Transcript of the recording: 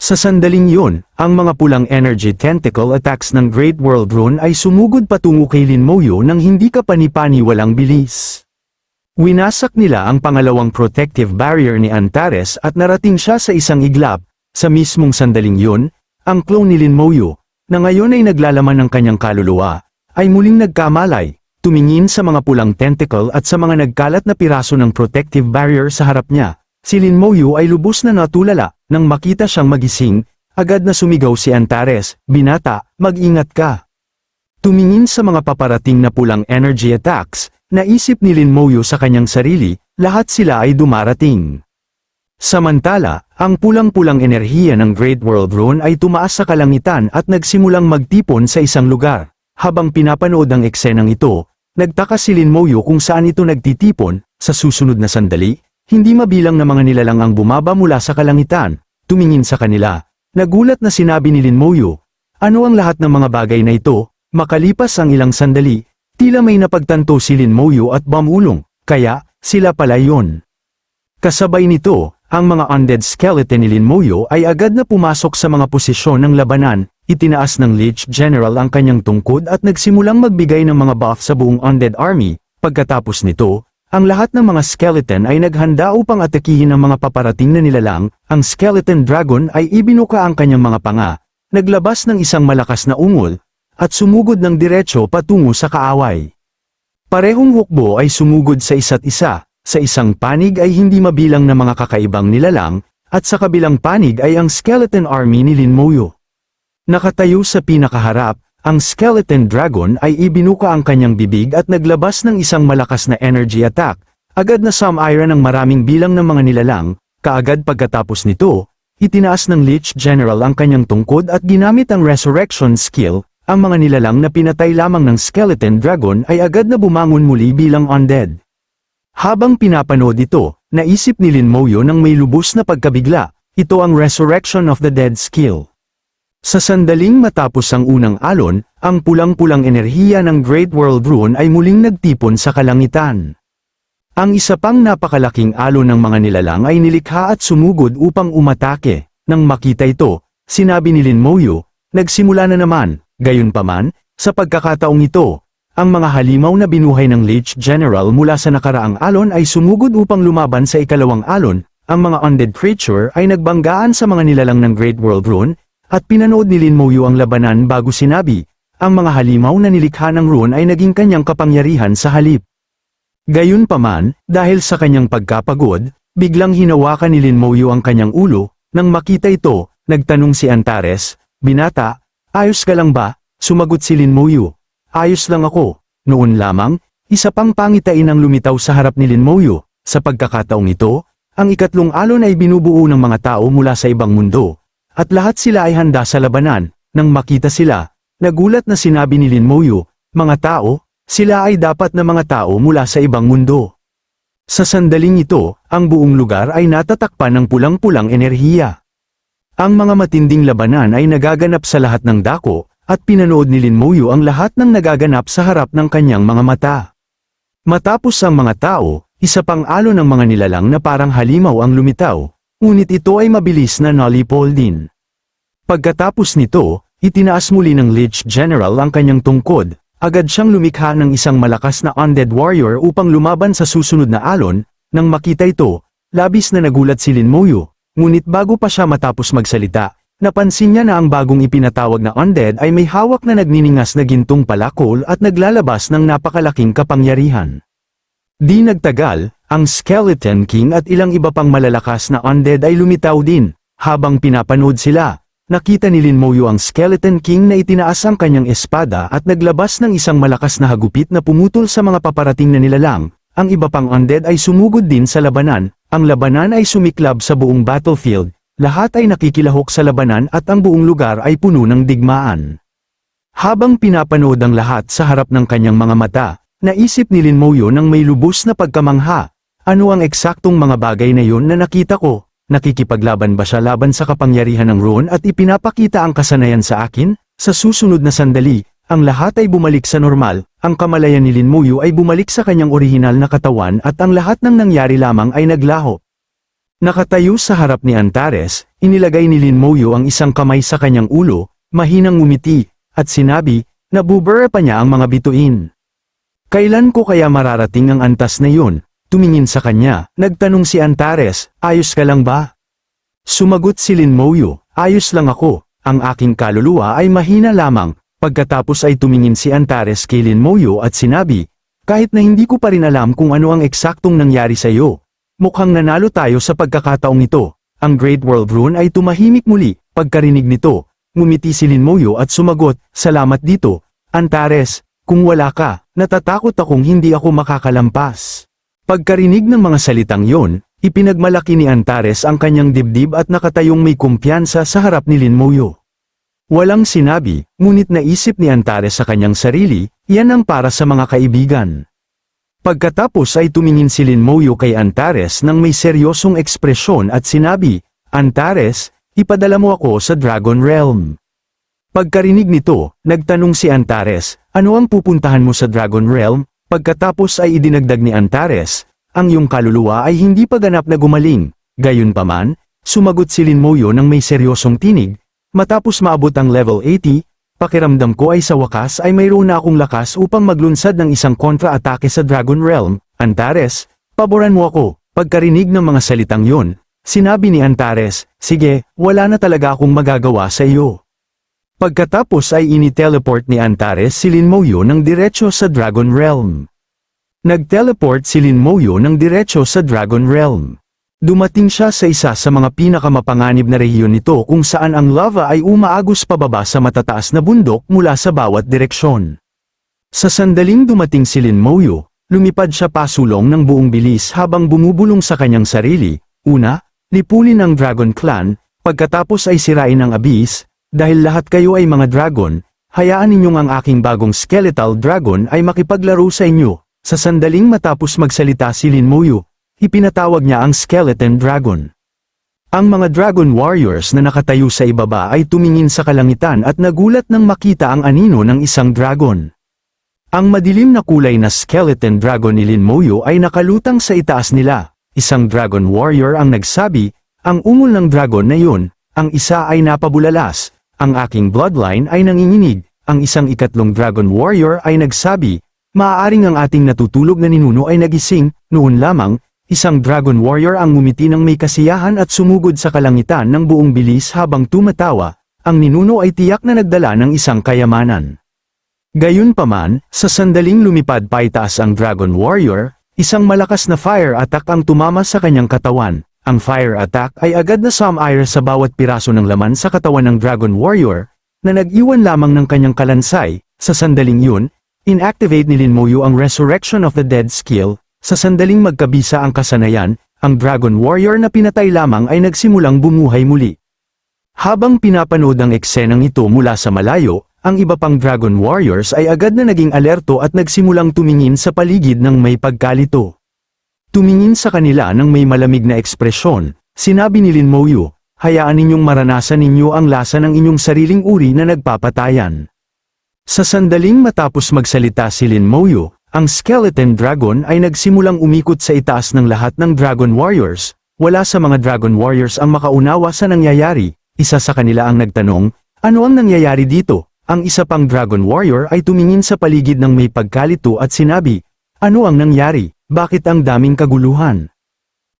Sa sandaling yun, ang mga pulang energy tentacle attacks ng Great World Rune ay sumugod patungo kay Lin Moyo nang hindi kapani-pani walang bilis. Winasak nila ang pangalawang protective barrier ni Antares at narating siya sa isang iglap. Sa mismong sandaling yun, ang clone ni Lin Moyo, na ngayon ay naglalaman ng kanyang kaluluwa, ay muling nagkamalay, tumingin sa mga pulang tentacle at sa mga nagkalat na piraso ng protective barrier sa harap niya. Si Lin Moyo ay lubos na natulala, nang makita siyang magising, agad na sumigaw si Antares, "Binata, mag-ingat ka." Tumingin sa mga paparating na pulang energy attacks, naisip ni Lin Moyo sa kanyang sarili, lahat sila ay dumarating. Samantala, ang pulang-pulang enerhiya ng Great World Rune ay tumaas sa kalangitan at nagsimulang magtipon sa isang lugar. Habang pinapanood ang eksenang ito, nagtaka si Lin Moyo kung saan ito nagtitipon. Sa susunod na sandali, hindi mabilang na mga nilalang ang bumaba mula sa kalangitan. Tumingin sa kanila. Nagulat na sinabi ni Lin Moyo, "Ano ang lahat ng mga bagay na ito?" Makalipas ang ilang sandali, tila may napagtanto si Lin Moyo at bumulong, kaya, sila pala yon. Kasabay nito, ang mga undead skeleton ni Lin Moyo ay agad na pumasok sa mga posisyon ng labanan. Itinaas ng Lich General ang kanyang tungkod at nagsimulang magbigay ng mga buff sa buong undead army. Pagkatapos nito, ang lahat ng mga skeleton ay naghanda upang atakihin ang mga paparating na nilalang. Ang skeleton dragon ay ibinuka ang kanyang mga panga, naglabas ng isang malakas na ungol, at sumugod ng diretso patungo sa kaaway. Parehong hukbo ay sumugod sa isa't isa. Sa isang panig ay hindi mabilang na mga kakaibang nilalang, at sa kabilang panig ay ang skeleton army ni Lin Moyo. Nakatayo sa pinakaharap, ang skeleton dragon ay ibinuka ang kanyang bibig at naglabas ng isang malakas na energy attack. Agad na sumira ng maraming bilang ng mga nilalang. Kaagad pagkatapos nito, itinaas ng Lich General ang kanyang tungkod at ginamit ang resurrection skill. Ang mga nilalang na pinatay lamang ng skeleton dragon ay agad na bumangon muli bilang undead. Habang pinapanood ito, naisip ni Lin Moyo ng may lubos na pagkabigla. Ito ang Resurrection of the Dead skill. Sa sandaling matapos ang unang alon, ang pulang-pulang enerhiya ng Great World Rune ay muling nagtipon sa kalangitan. Ang isa pang napakalaking alon ng mga nilalang ay nilikha at sumugod upang umatake. Nang makita ito, sinabi ni Lin Moyo, "Nagsimula na naman." Gayunpaman, sa pagkakataong ito, ang mga halimaw na binuhay ng Lich General mula sa nakaraang alon ay sumugod upang lumaban sa ikalawang alon. Ang mga undead creature ay nagbanggaan sa mga nilalang ng Great World Rune, at pinanood ni Lin Moyo ang labanan bago sinabi, ang mga halimaw na nilikha ng rune ay naging kanyang kapangyarihan sa halip. Gayunpaman, dahil sa kanyang pagkapagod, biglang hinawakan ni Lin Moyo ang kanyang ulo. Nang makita ito, nagtanong si Antares, "Binata, ayos ka lang ba?" Sumagot si Lin Moyo, "Ayos lang ako." Noon lamang, isa pang pangitain ang lumitaw sa harap ni Lin Moyo. Sa pagkakataong ito, ang ikatlong alon ay binubuo ng mga tao mula sa ibang mundo. At lahat sila ay handa sa labanan. Nang makita sila, nagulat na sinabi ni Lin Moyo, "Mga tao, sila ay dapat na mga tao mula sa ibang mundo." Sa sandaling ito, ang buong lugar ay natatakpan ng pulang-pulang enerhiya. Ang mga matinding labanan ay nagaganap sa lahat ng dako, at pinanood ni Lin Moyo ang lahat ng nagaganap sa harap ng kanyang mga mata. Matapos ang mga tao, isa pang alon ng mga nilalang na parang halimaw ang lumitaw. Ngunit ito ay mabilis na nalipol din. Pagkatapos nito, itinaas muli ng Lich General ang kanyang tungkod. Agad siyang lumikha ng isang malakas na undead warrior upang lumaban sa susunod na alon. Nang makita ito, labis na nagulat si Lin Moyo. Ngunit bago pa siya matapos magsalita, napansin niya na ang bagong ipinatawag na undead ay may hawak na nagniningas na gintong palakol at naglalabas ng napakalaking kapangyarihan. Di nagtagal, ang Skeleton King at ilang iba pang malalakas na undead ay lumitaw din. Habang pinapanood sila, nakita ni Lin Moyo ang Skeleton King na itinaas ang kanyang espada at naglabas ng isang malakas na hagupit na pumutol sa mga paparating na nilalang. Ang iba pang undead ay sumugod din sa labanan. Ang labanan ay sumiklab sa buong battlefield. Lahat ay nakikilahok sa labanan at ang buong lugar ay puno ng digmaan. Habang pinapanood ang lahat sa harap ng kanyang mga mata, naisip ni Lin Moyo ng may lubos na pagkamangha. Ano ang eksaktong mga bagay na yun na nakita ko? Nakikipaglaban ba siya laban sa kapangyarihan ng rune at ipinapakita ang kasanayan sa akin? Sa susunod na sandali, ang lahat ay bumalik sa normal. Ang kamalayan ni Lin Moyo ay bumalik sa kanyang orihinal na katawan at ang lahat ng nangyari lamang ay naglaho. Nakatayo sa harap ni Antares, inilagay ni Lin Moyo ang isang kamay sa kanyang ulo, mahinang ngumiti, at sinabi, nabubura pa niya ang mga bituin. Kailan ko kaya mararating ang antas na yun? Tumingin sa kanya, nagtanong si Antares, ayos ka lang ba? Sumagot si Lin Moyo, ayos lang ako, ang aking kaluluwa ay mahina lamang. Pagkatapos ay tumingin si Antares kay Lin Moyo at sinabi, kahit na hindi ko pa rin alam kung ano ang eksaktong nangyari sa iyo. Mukhang nanalo tayo sa pagkakataong ito. Ang Great World Rune ay tumahimik muli. Pagkarinig nito, ngumiti si Lin Moyo at sumagot, salamat dito, Antares, kung wala ka, natatakot akong hindi ako makakalampas. Pagkarinig ng mga salitang yon, ipinagmalaki ni Antares ang kanyang dibdib at nakatayong may kumpiyansa sa harap ni Lin Moyo. Walang sinabi, ngunit naisip ni Antares sa kanyang sarili, yan ang para sa mga kaibigan. Pagkatapos ay tumingin si Lin Moyo kay Antares nang may seryosong ekspresyon at sinabi, Antares, ipadala mo ako sa Dragon Realm. Pagkarinig nito, nagtanong si Antares, ano ang pupuntahan mo sa Dragon Realm? Pagkatapos ay idinagdag ni Antares, ang iyong kaluluwa ay hindi pa ganap na gumaling. Gayunpaman, sumagot si Lin Moyo nang may seryosong tinig, matapos maabot ang level 80, pakiramdam ko ay sa wakas ay mayroon na akong lakas upang maglunsad ng isang kontra-atake sa Dragon Realm. Antares, paboran mo ako. Pagkarinig ng mga salitang yon, sinabi ni Antares, sige, wala na talaga akong magagawa sa iyo. Pagkatapos ay ini-teleport ni Antares si Lin Moyo ng diretso sa Dragon Realm. Nag-teleport si Lin Moyo ng diretso sa Dragon Realm. Dumating siya sa isa sa mga pinakamapanganib na rehiyon nito kung saan ang lava ay umaagos pababa sa matataas na bundok mula sa bawat direksyon. Sa sandaling dumating si Lin Moyo, lumipad siya pasulong ng buong bilis habang bumubulong sa kanyang sarili. Una, lipulin ang Dragon Clan, pagkatapos ay sirain ang Abyss, dahil lahat kayo ay mga dragon, hayaan ninyong ang aking bagong skeletal dragon ay makipaglaro sa inyo. Sa sandaling matapos magsalita si Lin Moyo, ipinatawag niya ang Skeleton Dragon. Ang mga Dragon Warriors na nakatayo sa ibaba ay tumingin sa kalangitan at nagulat nang makita ang anino ng isang dragon. Ang madilim na kulay na Skeleton Dragon ni Lin Moyo ay nakalutang sa itaas nila. Isang Dragon Warrior ang nagsabi, ang ungol ng dragon na yun, ang isa ay napabulalas, ang aking bloodline ay nanginginig. Ang isang ikatlong Dragon Warrior ay nagsabi, maaaring ang ating natutulog na ninuno ay nagising. Noon lamang, isang Dragon Warrior ang ngumiti ng may kasiyahan at sumugod sa kalangitan ng buong bilis habang tumatawa, ang ninuno ay tiyak na nagdala ng isang kayamanan. Gayunpaman, sa sandaling lumipad paitaas ang Dragon Warrior, isang malakas na fire attack ang tumama sa kanyang katawan. Ang fire attack ay agad na sumire sa bawat piraso ng laman sa katawan ng Dragon Warrior, na nag-iwan lamang ng kanyang kalansay. Sa sandaling yun, inactivate ni Lin Moyo ang Resurrection of the Dead skill. Sa sandaling magkabisa ang kasanayan, ang Dragon Warrior na pinatay lamang ay nagsimulang bumuhay muli. Habang pinapanood ang eksenang ito mula sa malayo, ang iba pang Dragon Warriors ay agad na naging alerto at nagsimulang tumingin sa paligid ng may pagkalito. Tumingin sa kanila ng may malamig na ekspresyon, sinabi ni Lin Moyo, hayaan ninyong maranasan ninyo ang lasa ng inyong sariling uri na nagpapatayan. Sa sandaling matapos magsalita si Lin Moyo, ang Skeleton Dragon ay nagsimulang umikot sa itaas ng lahat ng Dragon Warriors. Wala sa mga Dragon Warriors ang makaunawa sa nangyayari. Isa sa kanila ang nagtanong, ano ang nangyayari dito? Ang isa pang Dragon Warrior ay tumingin sa paligid ng may pagkalito at sinabi, ano ang nangyari? Bakit ang daming kaguluhan?